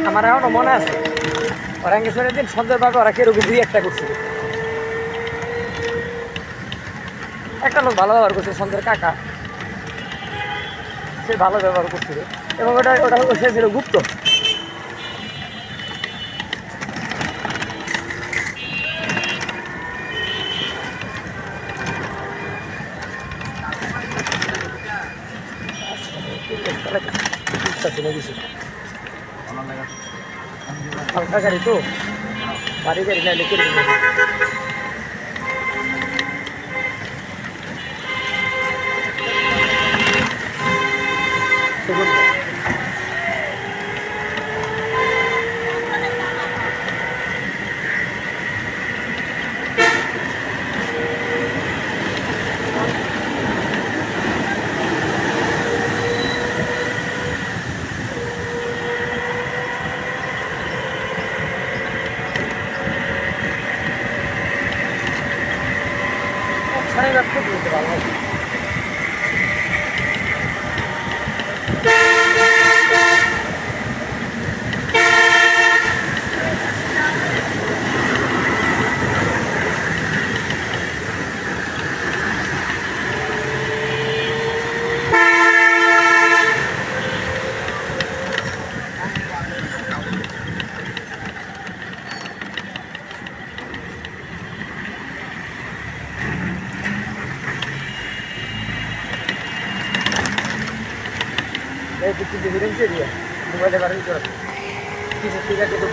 আমার এখনো মনে আছে ওরা গেছিলের দিন সন্ধ্যের ওরা কিরকম একটা করছিল। একটা লোক ভালো ব্যবহার করছে, সন্ধ্যের কাকা, সে ভালো ব্যবহার করছিল এবং ওটা ওটা সে ছিল গুপ্ত। হালকা গাড়ি তো, বাড়ি গাড়ি না লিখে সাড়ে রাখতে দিতে পারবো। এই 2-3 দিন এরিয়া মোবাইলে বাড়ি করে কিছু ঠিক আছে তো